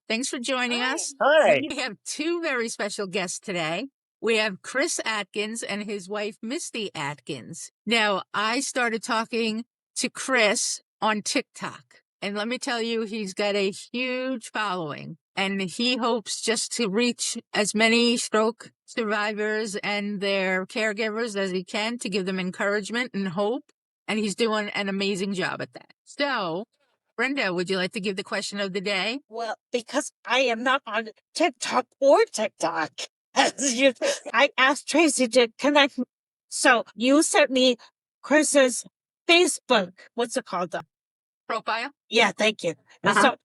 Thanks for joining us. Hi. We have two very special guests today. We have Chris Adkins and his wife, Misty Adkins. Now, I started talking to Chris on TikTok, and let me tell you, he's got a huge following, and he hopes just to reach as many stroke survivors and their caregivers as he can to give them encouragement and hope, and he's doing an amazing job at that. So, Brenda, would you like to give the question of the day? Well, because I am not on TikTok or TikTok. I asked Tracy to connect. So you sent me Chris's Facebook. What's it called? Profile? Yeah, thank you. And Uh-huh.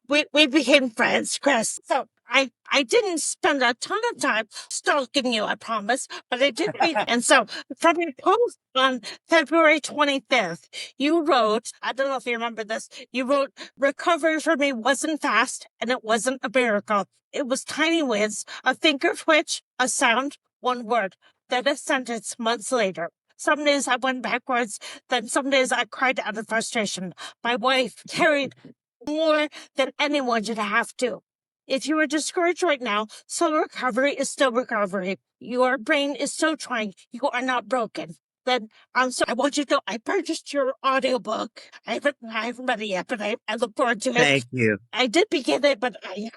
so we became friends, Chris. So I didn't spend a ton of time stalking you, I promise, but I did read. And so from your post on February 25th, you wrote, I don't know if you remember this, you wrote, recovery for me wasn't fast and it wasn't a miracle. It was tiny wins, a finger twitch, a sound, one word, then a sentence months later. Some days I went backwards, then some days I cried out of frustration. My wife carried more than anyone should have to. If you are discouraged right now, slow recovery is still recovery. Your brain is still trying. You are not broken. Then I want you to know I purchased your audiobook. I haven't read it yet, but I look forward to it. Thank you. I did begin it, but I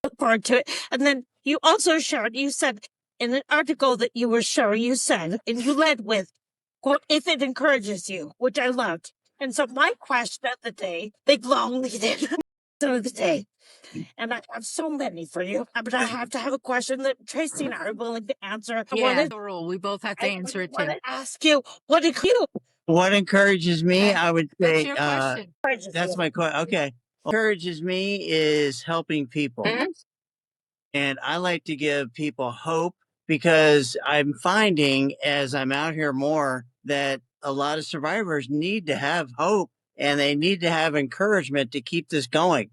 look forward to it. And then you also shared, you said in an article that you were sharing, you said, and you led with, quote, if it encourages you, which I loved. And so my question of the day, big long lead in of the day, and I have so many for you, but I have to have a question that Tracy and I are willing to answer. Yeah, the rule. We both have to answer it I too. want to ask you, what encourages me, Okay. I would What's say, your question? that's my question. Okay. What encourages me is helping people. Mhm. And I like to give people hope because I'm finding as I'm out here more that a lot of survivors need to have hope and they need to have encouragement to keep this going.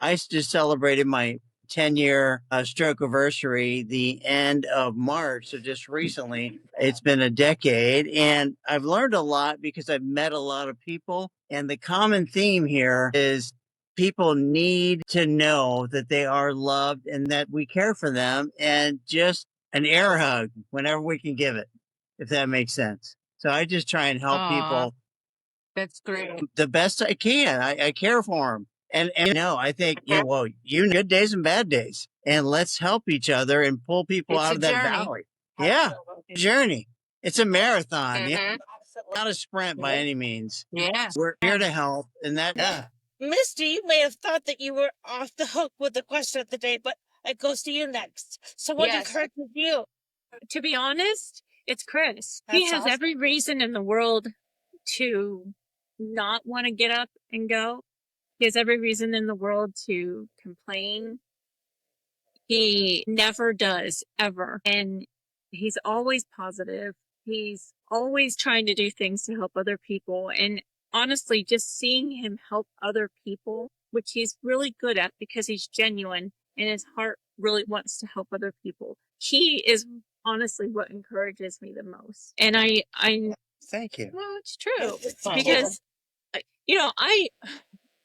I just celebrated my 10-year stroke anniversary the end of March. So just recently, it's been a decade. And I've learned a lot because I've met a lot of people. And the common theme here is people need to know that they are loved and that we care for them, and just an air hug whenever we can give it, if that makes sense. So I just try and help people That's great. the best I can. I care for them. And no, I think, well, you know, good days and bad days, and let's help each other and pull people It's out a of that journey. valley. Yeah. Journey. It's a marathon. Yeah. Mhm. Not a sprint by any means. Yeah. We're here to help. And that, yeah. Misty, you may have thought that you were off the hook with the question of the day, but it goes to you next. So what Yes. encourages you? To be honest, it's Chris. He That's has awesome. every reason in the world to not want to get up and go. He has every reason in the world to complain. He never does, ever. And he's always positive. He's always trying to do things to help other people. And honestly, just seeing him help other people, which he's really good at because he's genuine and his heart really wants to help other people. He is honestly what encourages me the most. And I Thank you. well, it's true because you know,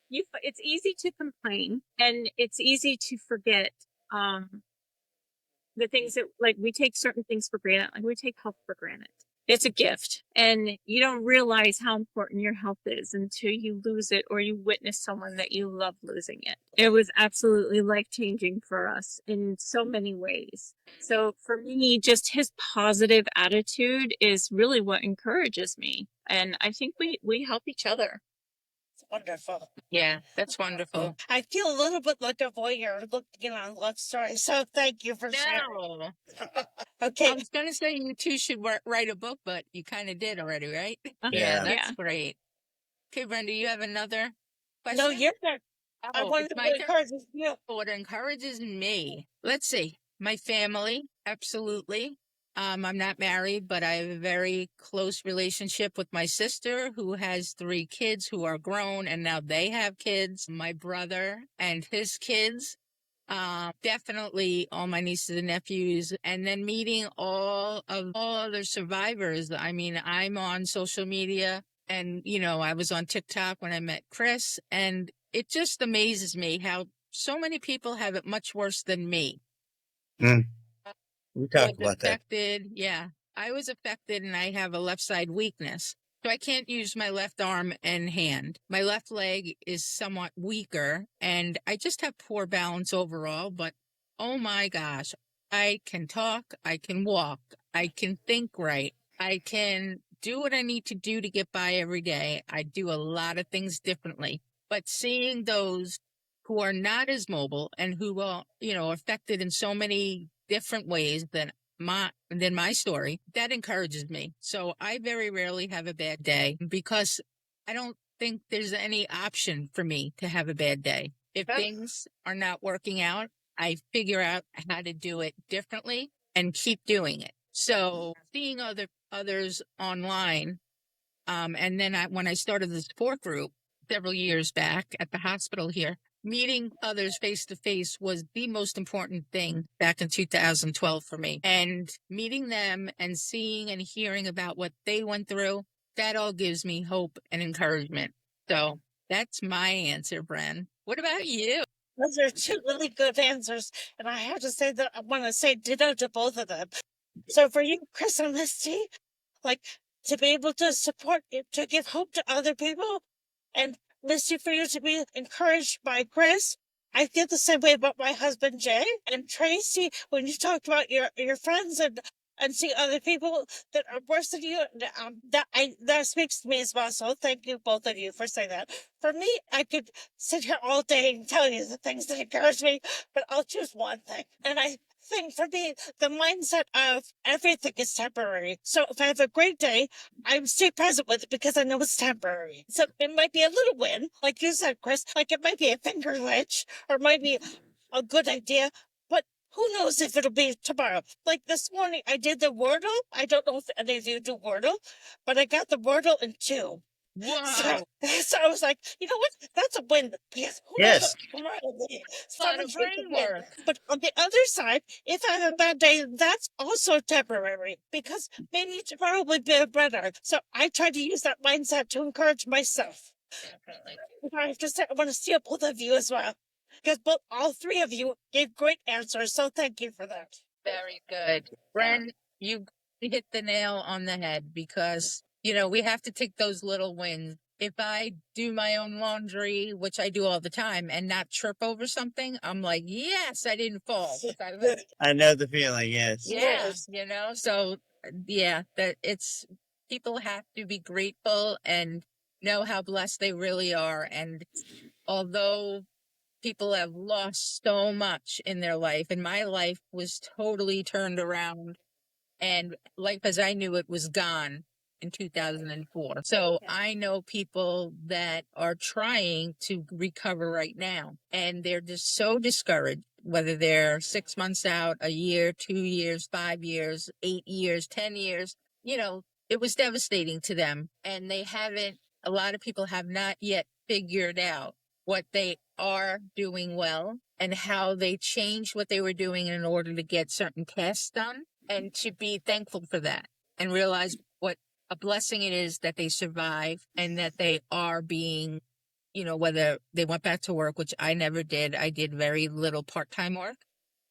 it's easy to complain and it's easy to forget the things that, like, we take certain things for granted, like we take health for granted. It's a gift, and you don't realize how important your health is until you lose it or you witness someone that you love losing it. It was absolutely life-changing for us in so many ways. So for me, just his positive attitude is really what encourages me, and I think we help each other. Wonderful. Yeah, that's wonderful. I feel a little bit like a voyeur looking on love story, so thank you for sharing. No. Okay. I was going to say you two should write a book, but you kind of did already, right? Uh-huh. Yeah, that's Yeah. great. Okay, Brenda, you have another question? No, you're not. I Oh, wanted it's to my turn. encourage you. What encourages me? Let's see. My family, absolutely. I'm not married, but I have a very close relationship with my sister who has 3 kids who are grown and now they have kids. My brother and his kids. Definitely all my nieces and nephews, and then meeting all other survivors. I mean, I'm on social media and, you know, I was on TikTok when I met Chris, and it just amazes me how so many people have it much worse than me. Mm. We Was talked about that. affected. Yeah, I was affected and I have a left side weakness. So I can't use my left arm and hand. My left leg is somewhat weaker and I just have poor balance overall, but oh my gosh, I can talk, I can walk, I can think right. I can do what I need to do to get by every day. I do a lot of things differently, but seeing those who are not as mobile and who are, affected in so many different ways than my story, that encourages me. So I very rarely have a bad day because I don't think there's any option for me to have a bad day. If things are not working out, I figure out how to do it differently and keep doing it. So seeing others online, and then when I started the support group several years back at the hospital here, meeting others face to face was the most important thing back in 2012 for me. And meeting them and seeing and hearing about what they went through, that all gives me hope and encouragement. So that's my answer, Bren. What about you? Those are two really good answers. And I have to say that I want to say ditto to both of them. So for you, Chris and Misty, like to be able to support you, to give hope to other people, and Misty, for you to be encouraged by Chris. I feel the same way about my husband Jay and Tracy. When you talked about your friends and see other people that are worse than you, that speaks to me as well. So thank you both of you for saying that. For me, I could sit here all day and tell you the things that encourage me, but I'll choose one thing, and I think for me, the mindset of everything is temporary. So if I have a great day, I stay present with it because I know it's temporary. So it might be a little win, like you said, Chris, like it might be a finger glitch or it might be a good idea, but who knows if it'll be tomorrow. Like this morning, I did the Wordle. I don't know if any of you do Wordle, but I got the Wordle in 2. Wow. So I was like, you know what? That's a win because who knows Yes. what tomorrow will be. So Lot I'm of trying to brain win. work. But on the other side, if I have a bad day, that's also temporary because maybe tomorrow will be better. So I try to use that mindset to encourage myself. Definitely. I have to say, I want to steal both of you as well because all three of you gave great answers. So thank you for that. Very good. Bren, you hit the nail on the head because, we have to take those little wins. If I do my own laundry, which I do all the time, and not trip over something, I'm like, yes, I didn't fall. I know the feeling. Yes. Yeah, so yeah, that people have to be grateful and know how blessed they really are. And although people have lost so much in their life, and my life was totally turned around, and life as I knew it was gone in 2004. So I know people that are trying to recover right now, and they're just so discouraged, whether they're 6 months out, a year, 2 years, 5 years, 8 years, 10 years. It was devastating to them, and a lot of people have not yet figured out what they are doing well and how they changed what they were doing in order to get certain tasks done, and to be thankful for that and realize what a blessing it is that they survive and that they are being, whether they went back to work, which I never did. I did very little part-time work.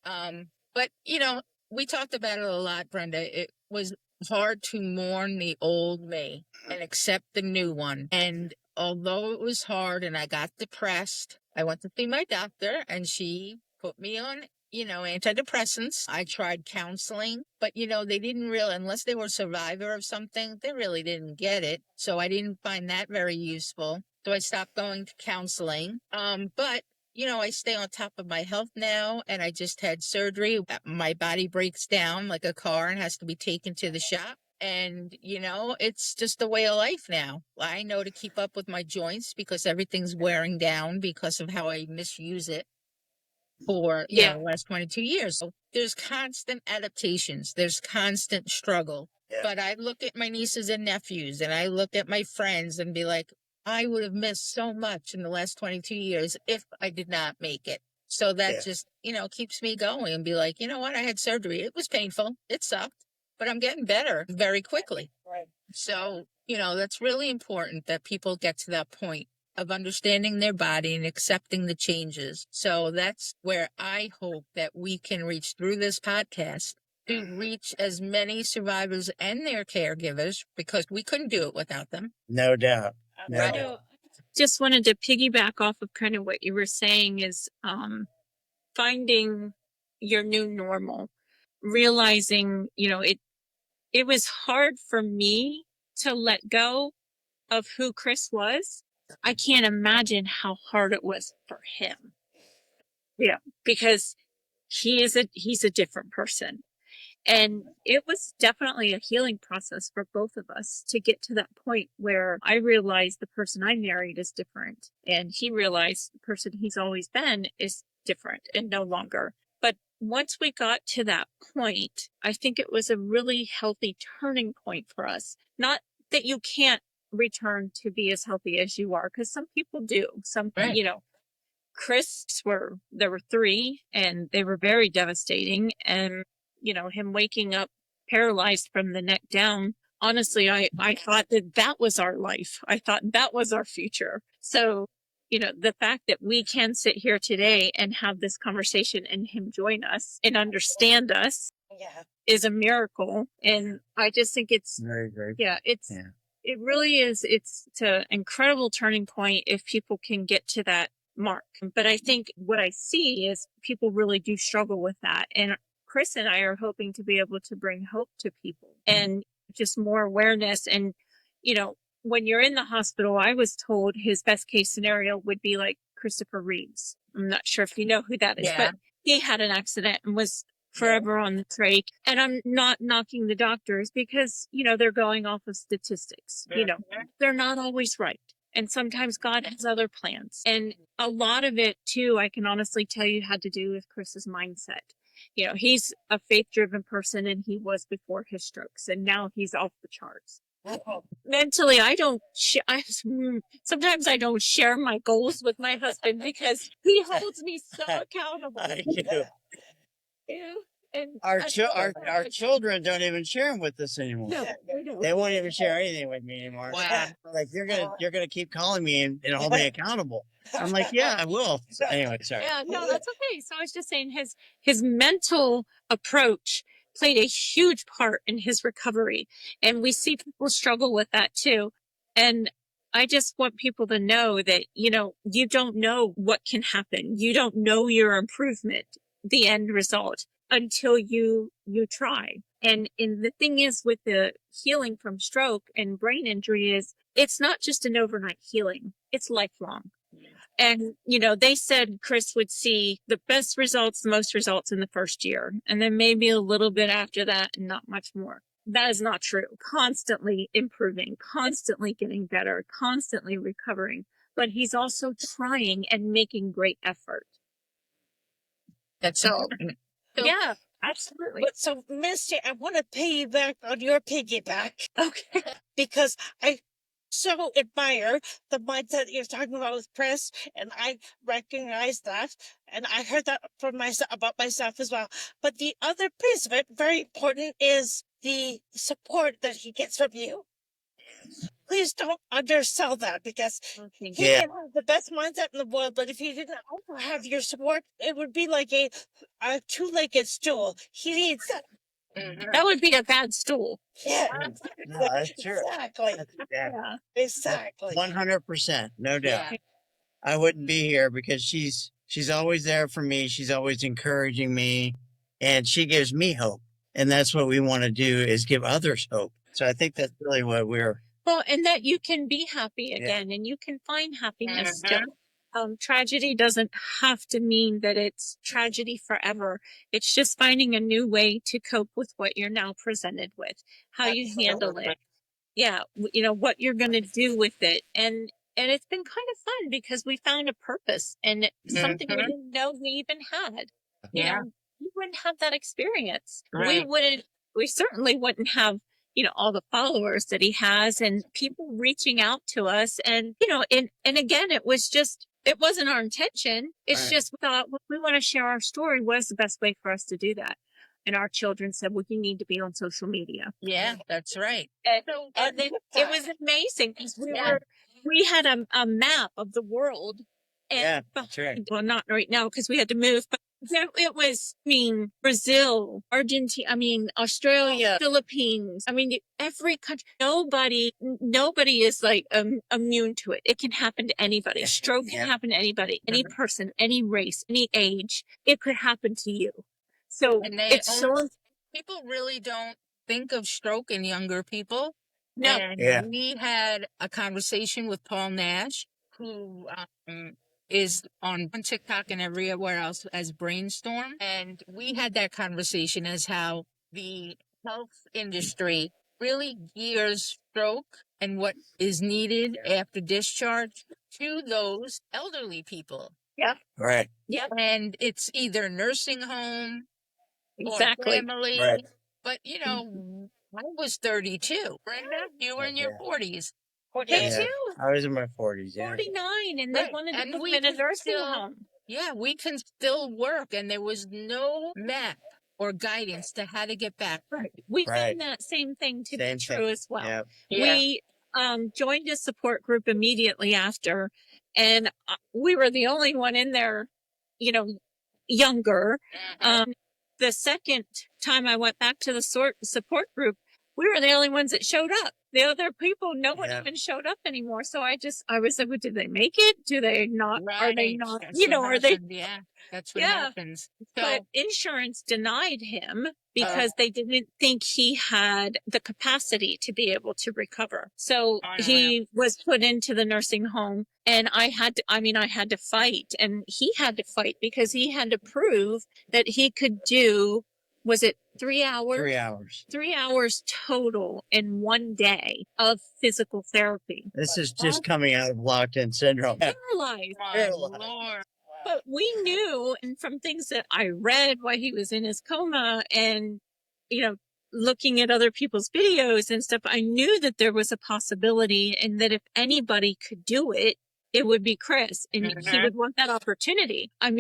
But, we talked about it a lot, Brenda. It was hard to mourn the old me and accept the new one. And although it was hard and I got depressed, I went to see my doctor and she put me on, antidepressants. I tried counseling, but, they didn't really, unless they were a survivor of something, they really didn't get it. So I didn't find that very useful. So I stopped going to counseling. But I stay on top of my health now, and I just had surgery. My body breaks down like a car and has to be taken to the shop. And, it's just the way of life now. I know to keep up with my joints because everything's wearing down because of how I misuse it for, the last 22 years. So there's constant adaptations. There's constant struggle. Yeah. But I look at my nieces and nephews and I look at my friends and be like, I would have missed so much in the last 22 years if I did not make it. So that just, keeps me going and be like, you know what? I had surgery. It was painful. It sucked, but I'm getting better very quickly. Right. So, that's really important that people get to that point of understanding their body and accepting the changes. So that's where I hope that we can reach through this podcast to reach as many survivors and their caregivers, because we couldn't do it without them. No doubt. No Right. doubt. Just wanted to piggyback off of kind of what you were saying is finding your new normal, realizing, it was hard for me to let go of who Chris was. I can't imagine how hard it was for him. Yeah, because he's a different person. And it was definitely a healing process for both of us to get to that point where I realized the person I married is different. And he realized the person he's always been is different and no longer. But once we got to that point, I think it was a really healthy turning point for us. Not that you can't return to be as healthy as you are, because some people do. Right. There were 3 and they were very devastating. And, him waking up paralyzed from the neck down, honestly, I thought that was our life. I thought that was our future. So, the fact that we can sit here today and have this conversation and him join us and understand us is a miracle. And I just think it's Very, very. it really is. It's an incredible turning point if people can get to that mark. But I think what I see is people really do struggle with that. And Chris and I are hoping to be able to bring hope to people and just more awareness. And, when you're in the hospital, I was told his best case scenario would be like Christopher Reeves. I'm not sure if you know who that is, but he had an accident and was forever on the trach. And I'm not knocking the doctors because, they're going off of statistics. They're not always right. And sometimes God has other plans. And a lot of it, too, I can honestly tell you had to do with Chris's mindset. He's a faith-driven person, and he was before his strokes, and now he's off the charts. Mentally, sometimes I don't share my goals with my husband because he holds me so accountable. I do. And Our children don't even share them with us anymore. No, they don't. They won't even share anything with me anymore. Wow. Like you're gonna keep calling me and hold me accountable. I'm like, yeah, I will. So anyway, sorry. Yeah, no, that's okay. So I was just saying his mental approach played a huge part in his recovery. And we see people struggle with that too. And I just want people to know that, you don't know what can happen. You don't know your improvement, the end result, until you try. And the thing is with the healing from stroke and brain injury is it's not just an overnight healing. It's lifelong. And, they said Chris would see the best results, the most results in the first year, and then maybe a little bit after that and not much more. That is not true. Constantly improving, constantly getting better, constantly recovering. But he's also trying and making great effort. That's important. Yeah, absolutely. But so, Misty, I want to piggyback on your piggyback. Okay. Because I so admire the mindset you're talking about with Chris, and I recognize that, and I heard that from about myself as well. But the other piece of it, very important, is the support that he gets from you. Please don't undersell that, because he can have the best mindset in the world, but if he didn't also have your support, it would be like a two-legged stool. He needs that. That would be a bad stool. Yeah, No, that's true. exactly. Yeah. Exactly. 100%, no doubt. Yeah. I wouldn't be here because she's always there for me. She's always encouraging me, and she gives me hope. And that's what we want to do, is give others hope. So I think that's really what we're. Well, and that you can be happy again, and you can find happiness still. Tragedy doesn't have to mean that it's tragedy forever. It's just finding a new way to cope with what you're now presented with, how you handle it. Yeah, what you're going to do with it. And it's been kind of fun because we found a purpose and something we didn't know we even had. Yeah. We wouldn't have that experience. Right. We certainly wouldn't have, all the followers that he has and people reaching out to us. And, and again, it wasn't our intention. It's just we thought, well, we want to share our story. What is the best way for us to do that? And our children said, well, you need to be on social media. Yeah, that's right. And it was amazing because we had a map of the world. And Yeah, that's right. well, not right now because we had to move, but it was, Brazil, Argentina, Australia, Philippines. Every country, nobody is like immune to it. It can happen to anybody. A stroke can happen to anybody, any person, any race, any age. It could happen to you. So people really don't think of stroke in younger people. No. And we had a conversation with Paul Nash, who is on TikTok and everywhere else as Brainstorm. And we had that conversation as how the health industry really gears stroke and what is needed after discharge to those elderly people. Yep. Right. Yep. And it's either nursing home Exactly. or family. Right. But, I was 32. Brenda, you were in your 40s. Me too. I was in my 40s. Yeah. 49, and they wanted to put me in a nursing home. Yeah, we can still work, and there was no map or guidance to how to get back. Right. We found that same thing to be true as well. Yep. We joined a support group immediately after, and we were the only one in there, younger. The second time I went back to the support group, we were the only ones that showed up. The other people, no one even showed up anymore. So I was like, well, did they make it? Do they not? Right. Are they not? That's Are they? Yeah, that's what happens. But insurance denied him because they didn't think he had the capacity to be able to recover. So he was put into the nursing home, and I had to fight, and he had to fight because he had to prove that he could do, was it 3 hours? 3 hours. 3 hours total in one day of physical therapy. This is just coming out of locked-in syndrome. Paralyzed. My Lord. But we knew, and from things that I read while he was in his coma and, looking at other people's videos and stuff, I knew that there was a possibility and that if anybody could do it, it would be Chris, and he would want that opportunity. I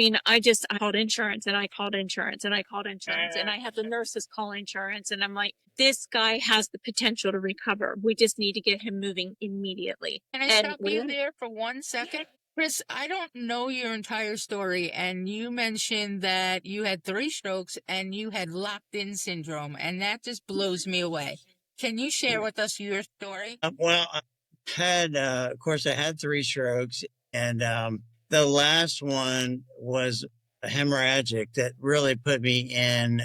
called insurance, and I called insurance, and I called insurance, and I had the nurses call insurance, and I'm like, this guy has the potential to recover. We just need to get him moving immediately. Can I stop you there for 1 second? Chris, I don't know your entire story, and you mentioned that you had 3 strokes and you had locked-in syndrome, and that just blows me away. Can you share with us your story? Well, of course, I had 3 strokes, and the last one was hemorrhagic that really put me in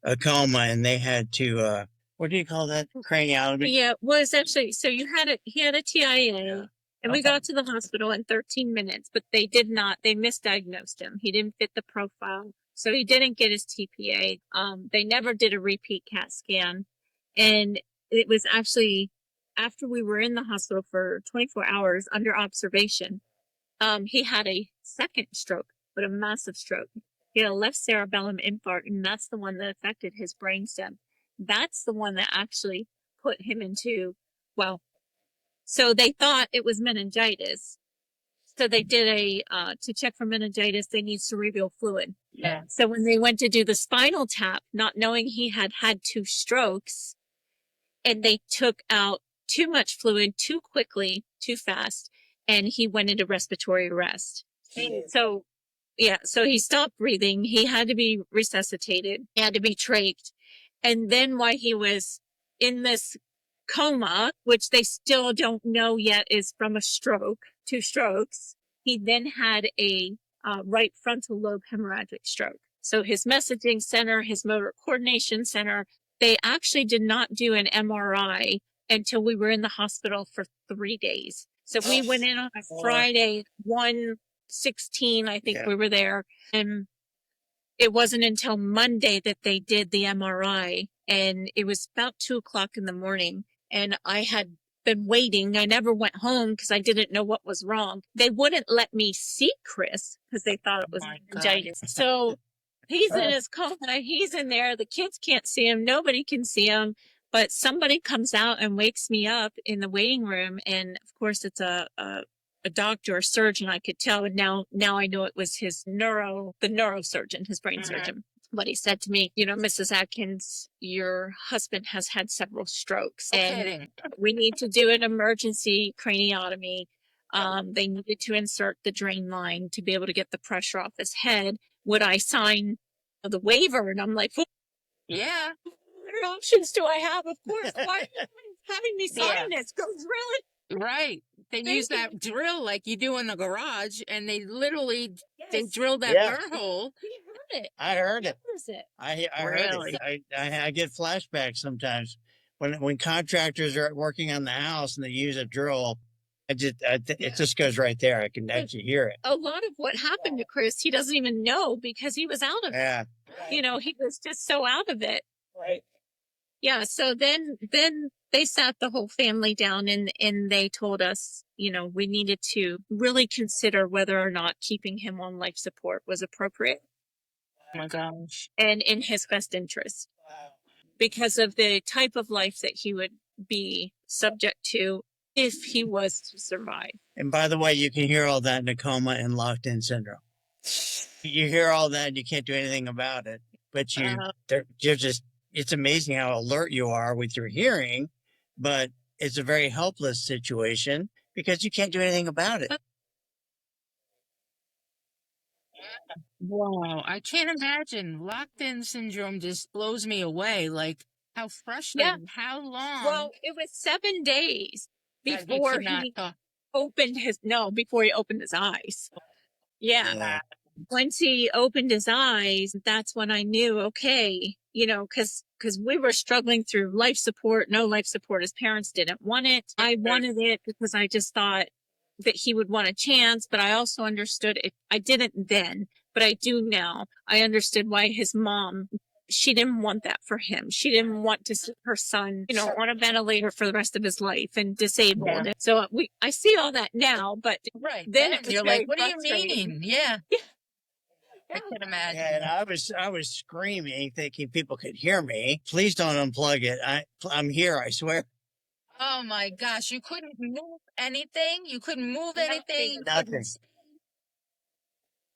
a coma, and they had to, what do you call that? Craniotomy? Yeah, was actually, so he had a TIA, and we got to the hospital in 13 minutes, but they misdiagnosed him. He didn't fit the profile, so he didn't get his TPA. They never did a repeat CAT scan, and it was actually after we were in the hospital for 24 hours under observation, he had a second stroke, but a massive stroke. He had a left cerebellum infarct, and that's the one that affected his brainstem. That's the one that actually put him into, so they thought it was meningitis. So they did to check for meningitis, they need cerebral fluid. Yeah. So when they went to do the spinal tap, not knowing he had 2 strokes, and they took out too much fluid too quickly, too fast, and he went into respiratory arrest. So he stopped breathing. He had to be resuscitated. He had to be trached. And then while he was in this coma, which they still don't know yet is from a stroke, 2 strokes, he then had a right frontal lobe hemorrhagic stroke. So his messaging center, his motor coordination center, they actually did not do an MRI until we were in the hospital for 3 days. So we went in on a Friday, 1/16, I think we were there. And it wasn't until Monday that they did the MRI. And it was about 2:00 in the morning. And I had been waiting. I never went home because I didn't know what was wrong. They wouldn't let me see Chris because they thought it was meningitis. So he's in his coma. He's in there. The kids can't see him. Nobody can see him. But somebody comes out and wakes me up in the waiting room. And of course, it's a doctor, a surgeon. I could tell. And now I know it was the neurosurgeon, his brain surgeon. But he said to me, Mrs. Adkins, your husband has had several strokes and we need to do an emergency craniotomy. They needed to insert the drain line to be able to get the pressure off his head. Would I sign the waiver? And I'm like, well, Yeah. what options do I have? Of course. Why are you having me sign this? Go drill it. Right. They Thank use that you. drill like you do in the garage, and they literally they Yes. drill that Yeah. burr hole. He heard it. I heard it. He hears it. I heard Really? it. I get flashbacks sometimes when contractors are working on the house and they use a drill. It just goes right there. I can actually hear it. A lot of what happened to Chris, he doesn't even know because he was out of it. Yeah. He was just so out of it. Right. Yeah. So then they sat the whole family down and they told us, we needed to really consider whether or not keeping him on life support was appropriate Oh my gosh. and in his best interest because of the type of life that he would be subject to if he was to survive. And by the way, you can hear all that in a coma and locked in syndrome. You hear all that and you can't do anything about it, but it's amazing how alert you are with your hearing, but it's a very helpless situation because you can't do anything about it. Wow. I can't imagine. Locked in syndrome just blows me away. Like, how frustrating. How long? Well, it was 7 days that he before could not he talk. before he opened his eyes. Yeah. Once he opened his eyes, that's when I knew, okay, because we were struggling through life support, no life support. His parents didn't want it. I wanted it because I just thought that he would want a chance, but I also understood it. I didn't then, but I do now. I understood why his mom, she didn't want that for him. She didn't want to see her son, on a ventilator for the rest of his life and disabled. Yeah. So I see all that now, but Right. then Then it was you're very like, what do you frustrating. mean? Yeah. I can imagine. Yeah, and I was screaming, thinking people could hear me. Please don't unplug it. I'm here. I swear. Oh my gosh. You couldn't move anything? You couldn't move anything? You Nothing. couldn't-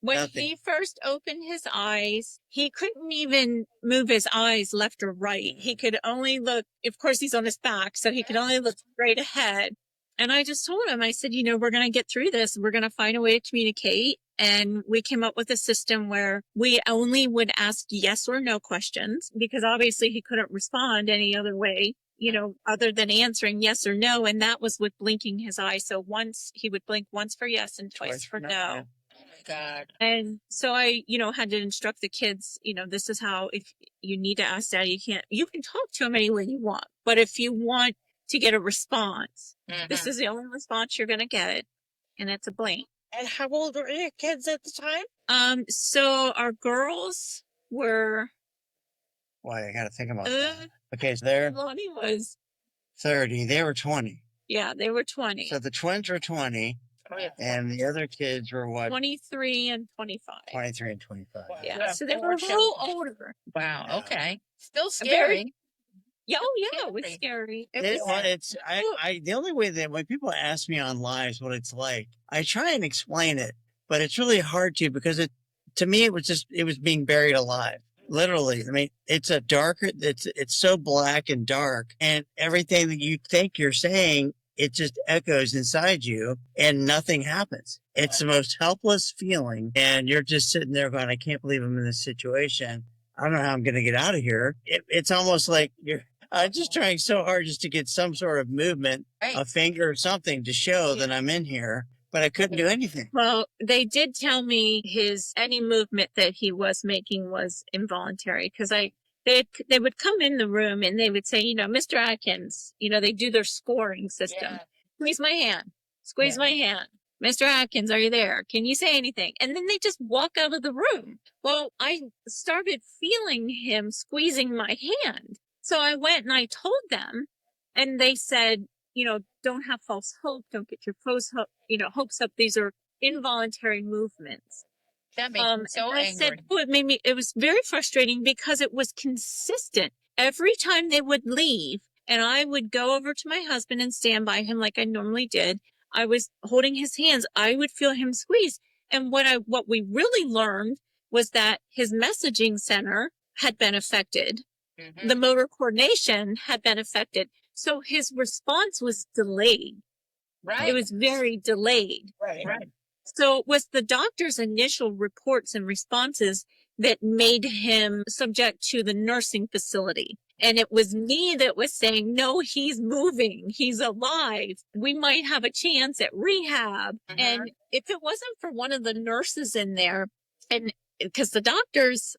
When Nothing. he first opened his eyes, he couldn't even move his eyes left or right. He could only look, of course, he's on his back, so he could only look straight ahead. And I just told him, I said, we're going to get through this. We're going to find a way to communicate. And we came up with a system where we only would ask yes or no questions because obviously he couldn't respond any other way, other than answering yes or no. And that was with blinking his eyes. So once he would blink once for yes and twice for no. Yeah. Oh my God. And so I, had to instruct the kids, this is how, if you need to ask daddy, you can talk to him any way you want. But if you want to get a response, this is the only response you're going to get. And it's a blink. And how old were your kids at the time? So our girls were, Boy, I got to think about that. Okay, so they're Lonnie was, 30. They were 20. yeah, they were 20, So the twins were 20, and the other kids were what? 23 and 25. 23 and 25. Yeah, so they were a little older. Wow. Yeah. Okay. Still Very- scary. Yeah, oh yeah, it was scary. The only way that when people ask me on lives what it's like, I try and explain it, but it's really hard to because to me it was being buried alive. Literally. I mean, it's so black and dark, and everything that you think you're saying, it just echoes inside you and nothing happens. It's the most helpless feeling. And you're just sitting there going, I can't believe I'm in this situation. I don't know how I'm going to get out of here. It's almost like you're just trying so hard just to get some sort of movement, Right. a finger or something to show that I'm in here, but I couldn't do anything. Well, they did tell me any movement that he was making was involuntary because they would come in the room and they would say, Mr. Adkins, they do their scoring system. Yeah. Squeeze my hand. Squeeze my hand. Mr. Adkins, are you there? Can you say anything? And then they just walk out of the room. Well, I started feeling him squeezing my hand. So I went and I told them, and they said, don't have false hope. Don't get your hopes up. These are involuntary movements. That makes me so and I angry. said, it was very frustrating because it was consistent. Every time they would leave and I would go over to my husband and stand by him like I normally did, I was holding his hands. I would feel him squeeze. And what we really learned was that his messaging center had been affected. The motor coordination had been affected. So his response was delayed. It was very delayed. So it was the doctor's initial reports and responses that made him subject to the nursing facility. And it was me that was saying, no, he's moving. He's alive. We might have a chance at rehab. And if it wasn't for one of the nurses in there, and because the doctors,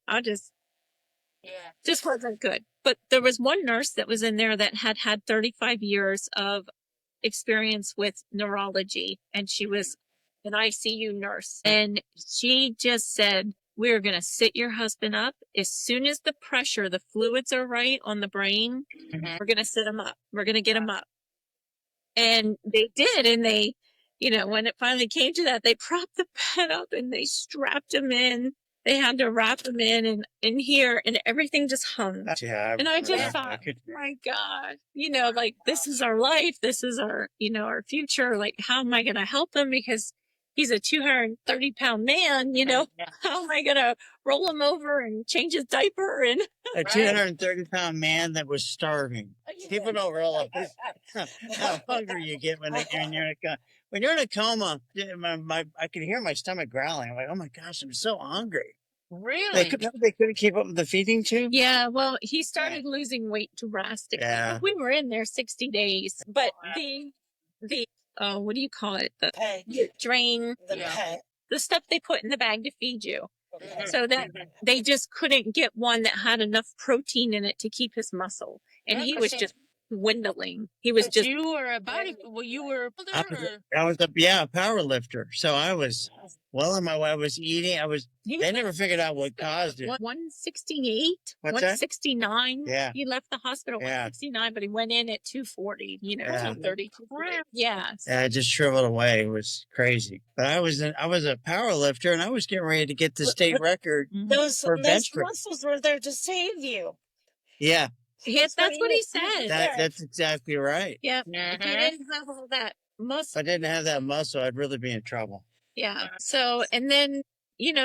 just wasn't good. But there was one nurse that was in there that had 35 years of experience with neurology, and she was an ICU nurse. And she just said, we're going to sit your husband up. As soon as the pressure, the fluids are right on the brain, we're going to sit him up. We're going to get him up. And they did. And they, when it finally came to that, they propped the bed up and they strapped him in. They had to wrap him in here, and everything just hung. Yeah, and I just thought, my God, like, this is our life. This is our, our future. Like, how am I going to help him? Because he's a 230-pound man, how am I going to roll him over and change his diaper? And a 230-pound man that was starving. People don't realize how hungry you get when you're in a coma. I could hear my stomach growling. I'm like, oh my gosh, I'm so hungry. Really? They couldn't keep up with the feeding tube? Yeah, well, he started losing weight drastically. Yeah. We were in there 60 days. But the what do you call it? The drain, the stuff they put in the bag to feed you. So that they just couldn't get one that had enough protein in it to keep his muscle. And he was just dwindling. He was just. You were a body. Well, you were. I was a power lifter. So I was well on my way. I was eating. They never figured out what caused it. 168, What's 169. That? Yeah. He left the hospital 169, but he went in at 240. 230. Yeah. And I just shriveled away. It was crazy. But I was a power lifter, and I was getting ready to get the state record. Those muscles were there to save you. Yeah. Yes, that's what he said. That's exactly right. Yeah. If he didn't have all that muscle. If I didn't have that muscle, I'd really be in trouble. Yeah. So, and then,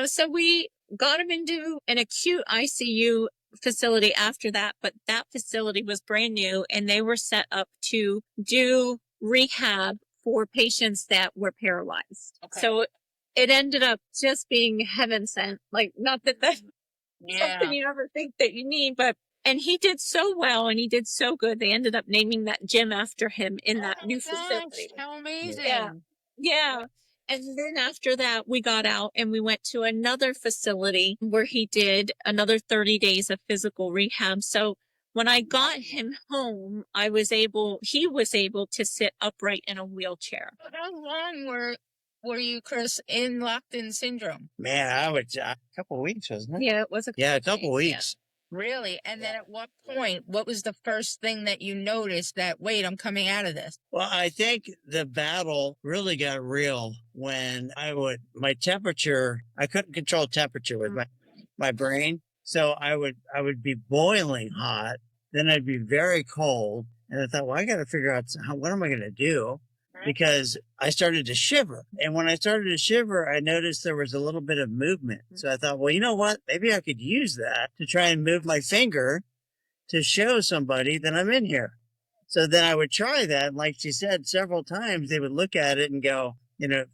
so we got him into an acute ICU facility after that, but that facility was brand new and they were set up to do rehab for patients that were paralyzed. Okay. So it ended up just being heaven sent. Like, not that that's something you ever think that you need, but. And he did so well and he did so good. They ended up naming that gym after him in that new facility. How amazing. Yeah. And then after that, we got out and we went to another facility where he did another 30 days of physical rehab. So when I got him home, he was able to sit upright in a wheelchair. How long were you, Chris, locked in syndrome? Man, a couple of weeks, wasn't it? Yeah, it was a couple of weeks. Yeah. Really? And then at what point, what was the first thing that you noticed that, wait, I'm coming out of this? Well, I think the battle really got real when my temperature, I couldn't control temperature with my brain. So I would be boiling hot, then I'd be very cold. And I thought, well, I got to figure out what am I going to do? Because I started to shiver. And when I started to shiver, I noticed there was a little bit of movement. So I thought, well, you know what? Maybe I could use that to try and move my finger to show somebody that I'm in here. So then I would try that. And like she said, several times they would look at it and go,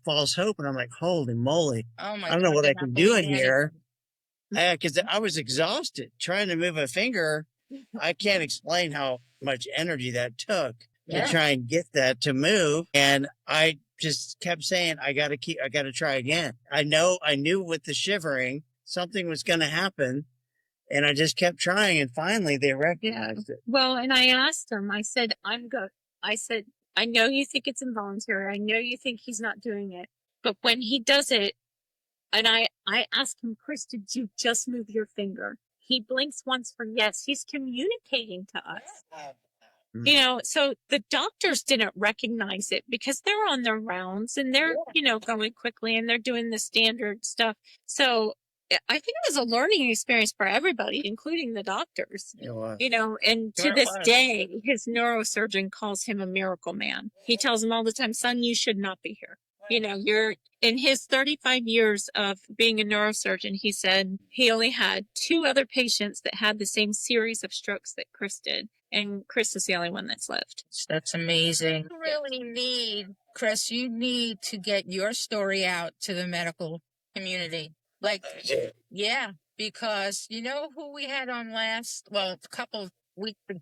false hope. And I'm like, holy moly. Oh my I don't know what I can do in here. Because I was exhausted trying to move a finger. I can't explain how much energy that took. To try and get that to move. And I just kept saying, I got to try again. I knew with the shivering, something was going to happen. And I just kept trying. And finally they recognized it. Well, and I asked him, I said, I'm good. I said, I know you think it's involuntary. I know you think he's not doing it. But when he does it, and I asked him, Chris, did you just move your finger? He blinks once for yes. He's communicating to us. So the doctors didn't recognize it because they're on their rounds and they're, going quickly and they're doing the standard stuff. So I think it was a learning experience for everybody, including the doctors. It was. And to this day, his neurosurgeon calls him a miracle man. He tells him all the time, son, you should not be here. You know, you're in his 35 years of being a neurosurgeon, he said he only had 2 other patients that had the same series of strokes that Chris did. And Chris is the only one that's lived. That's amazing. You really need, Chris, you need to get your story out to the medical community. Like, yeah, because you know who we had on last, well, a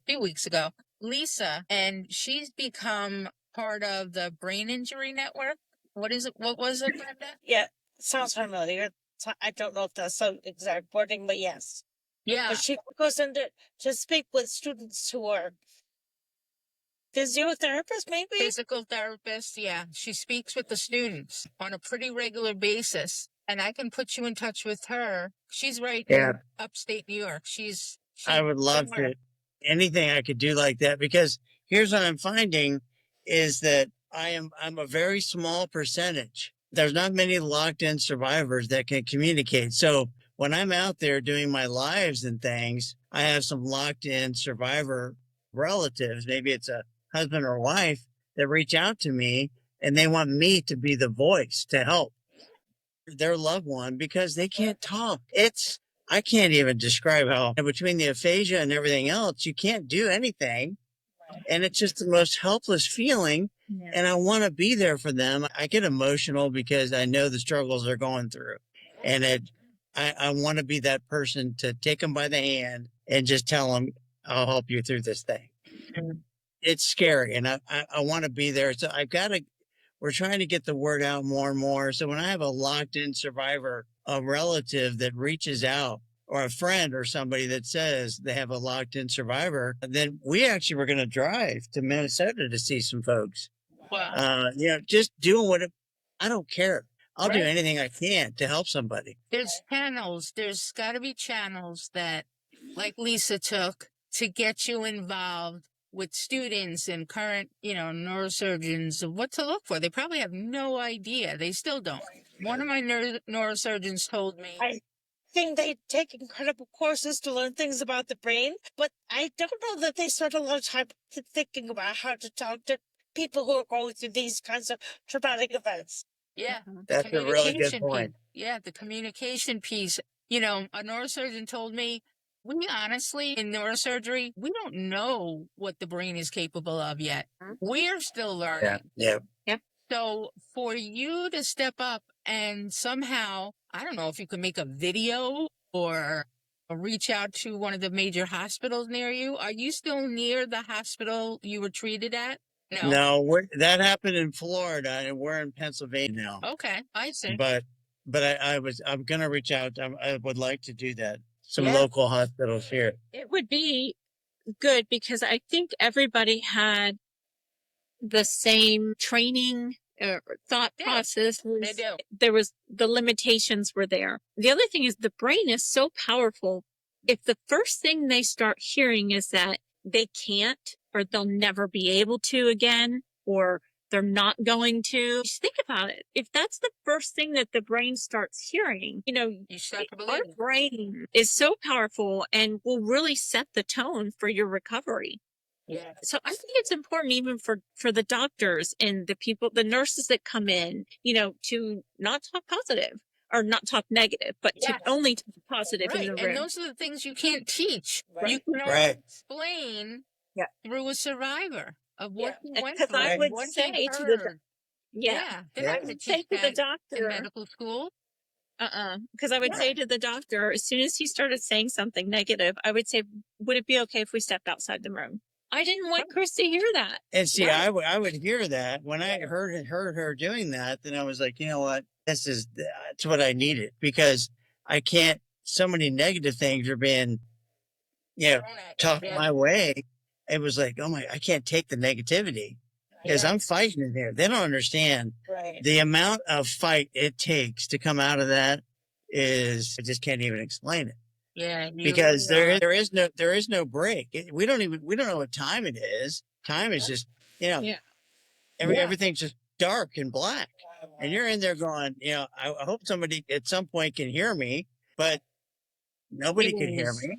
few weeks ago, Lisa, and she's become part of the Brain Injury Network. What is it? What was it, Brenda? Yeah, sounds familiar. I don't know if that's the exact wording, but yes. Yeah. But she goes in to speak with students who are physiotherapists, maybe? Physical therapist, yeah. She speaks with the students on a pretty regular basis. And I can put you in touch with her. She's right in upstate New York. I would love to anything I could do like that, because here's what I'm finding is that I'm a very small percentage. There's not many locked in survivors that can communicate. So when I'm out there doing my lives and things, I have some locked in survivor relatives. Maybe it's a husband or wife that reach out to me and they want me to be the voice to help their loved one because they can't talk. I can't even describe how between the aphasia and everything else, you can't do anything. And it's just the most helpless feeling. Yeah. And I want to be there for them. I get emotional because I know the struggles they're going through. And I want to be that person to take them by the hand and just tell them, I'll help you through this thing. Mm-hmm. It's scary. And I want to be there. So we're trying to get the word out more and more. So when I have a locked in survivor, a relative that reaches out, or a friend or somebody that says they have a locked in survivor, then we actually were going to drive to Minnesota to see some folks. Wow. Just doing I don't care. I'll do anything I can to help somebody. There's got to be channels that, like Lisa took, to get you involved with students and current, neurosurgeons of what to look for. They probably have no idea. They still don't. One of my neurosurgeons told me. I think they take incredible courses to learn things about the brain, but I don't know that they spend a lot of time thinking about how to talk to people who are going through these kinds of traumatic events. Yeah. That's a really good point. Yeah, the communication piece. A neurosurgeon told me, we honestly, in neurosurgery, we don't know what the brain is capable of yet. We're still learning. Yeah. So for you to step up and somehow, I don't know if you could make a video or reach out to one of the major hospitals near you. Are you still near the hospital you were treated at? No, that happened in Florida, and we're in Pennsylvania now. Okay, I see. But I'm going to reach out. I would like to do that. Some local hospitals here. It would be good because I think everybody had the same training or thought process. They do. The limitations were there. The other thing is the brain is so powerful. If the first thing they start hearing is that they can't, or they'll never be able to again, or they're not going to, just think about it. If that's the first thing that the brain starts hearing, our brain is so powerful and will really set the tone for your recovery. Yeah. So I think it's important even for the doctors and the nurses that come in, to not talk positive or not talk negative, but to only talk positive in the room. And those are the things you can't teach. Right. You can only explain through a survie of what you went through. Because I would say to the doctor in medical school. Because I would say to the doctor, as soon as he started saying something negative, I would say, would it be okay if we stepped outside the room? I didn't want Chris to hear that. And see, I would hear that. When I heard her doing that, then I was like, you know what? That's what I needed, because I can't, so many negative things are being, talked my way. It was like, I can't take the negativity because I'm fighting in there. They don't understand the amount of fight it takes to come out of that I just can't even explain it. Yeah, because there is no break. We don't know what time it is. Time is just, everything's just dark and black. And you're in there going, I hope somebody at some point can hear me, but nobody could hear me.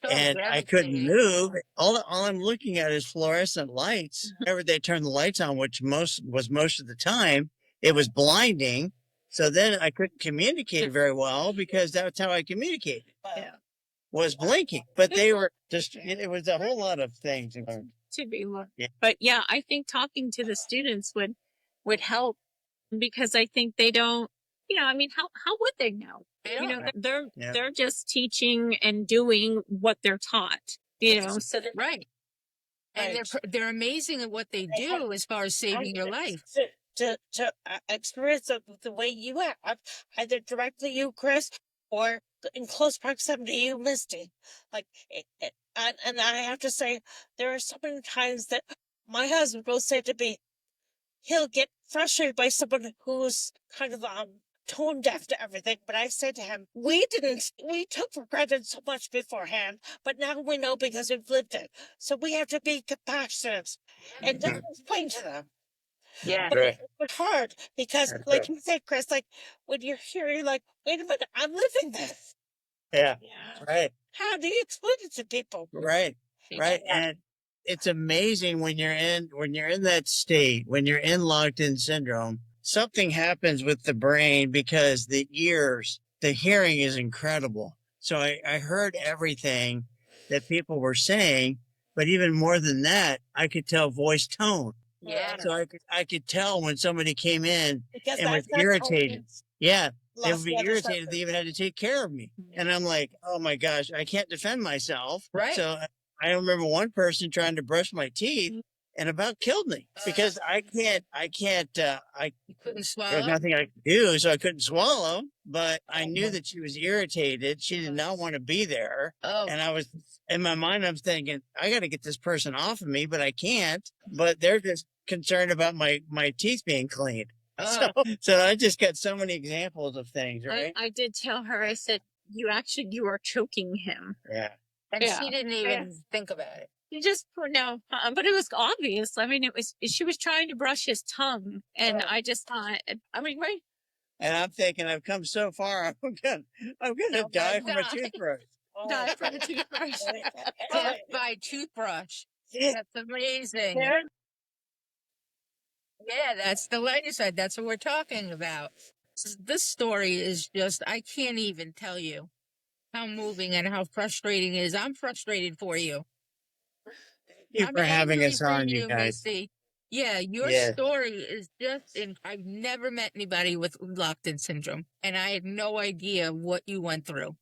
And I couldn't move. All I'm looking at is fluorescent lights. Whenever they turn the lights on, which was most of the time, it was blinding. So then I couldn't communicate very well because that's how I communicated. Yeah. Was blinking, but they were just, it was a whole lot of things. To be learned. Yeah. But yeah, I think talking to the students would help because I think they don't, I mean, how would they know? They're just teaching and doing what they're taught, so that, Right. And they're amazing at what they do as far as saving your life. To experience it the way you have, either directly you, Chris, or in close proximity you, Misty. Like, and I have to say, there are so many times that my husband will say to me, he'll get frustrated by someone who's kind of tone deaf to everything, but I say to him, we took for granted so much beforehand, but now we know because we've lived it. So we have to be compassionate and just explain to them. Yeah. But it's hard because, like you said, Chris, like when you're hearing, like, wait a minute, I'm living this. Yeah. Right. How do you explain it to people? Right. Right. And it's amazing when you're in that state, when you're in locked-in syndrome, something happens with the brain because the hearing is incredible. So I heard everything that people were saying, but even more than that, I could tell voice tone. Yeah. So I could tell when somebody came in Because and was that's irritated. Yeah. They would lost be the other irritated. side. They even had to take care of me. And I'm like, oh my gosh, I can't defend myself. Right. So I remember one person trying to brush my teeth and about killed me because I You couldn't there's swallow. nothing I could do. So I couldn't swallow, but I knew that she was irritated. She did not want to be there. Oh. And I was, in my mind, I'm thinking, I got to get this person off of me, but I can't. But they're just concerned about my teeth being cleaned. So I just got so many examples of things, right? I did tell her, I said, you are choking him. Yeah. And she didn't even think about it. You just no, but it was obvious. I mean, she was trying to brush his tongue, and I just thought, I mean, right? And I'm thinking, I've come so far. I'm gonna die from a toothbrush. Die from a toothbrush. Death by toothbrush. That's amazing. Yeah, that's the lighter side. That's what we're talking about. This story is just, I can't even tell you how moving and how frustrating it is. I'm frustrated for you. Thank you for having us on, you guys. Misty. Yeah, your story is just, I've never met anybody with locked-in syndrome, and I had no idea what you went through.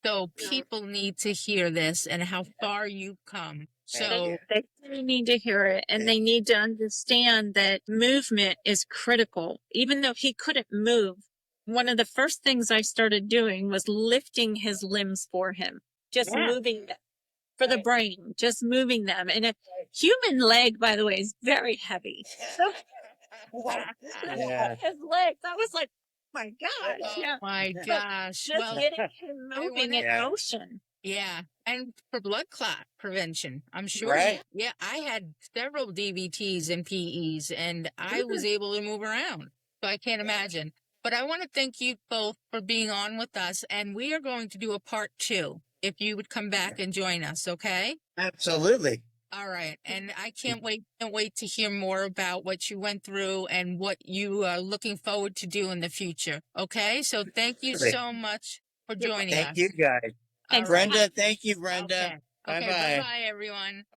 So people need to hear this and how far you've come. So they really need to hear it, and they need to understand that movement is critical. Even though he couldn't move, one of the first things I started doing was lifting his limbs for him, just moving them for the brain, just moving them. And a human leg, by the way, is very heavy. His legs, I was like, my gosh. oh my gosh. Just getting him moving in motion. Yeah. And for blood clot prevention, I'm sure. Right. Yeah. I had several DVTs and PEs, and I was able to move around. So I can't imagine. But I want to thank you both for being on with us. And we are going to do a part 2 if you would come back and join us. Okay. Absolutely. All right. And I can't wait to hear more about what you went through and what you are looking forward to do in the future. Okay. So thank you so much for joining us. Thank you, guys. All Brenda, right. thank you, Brenda. Okay. Bye-bye. Bye-bye, everyone.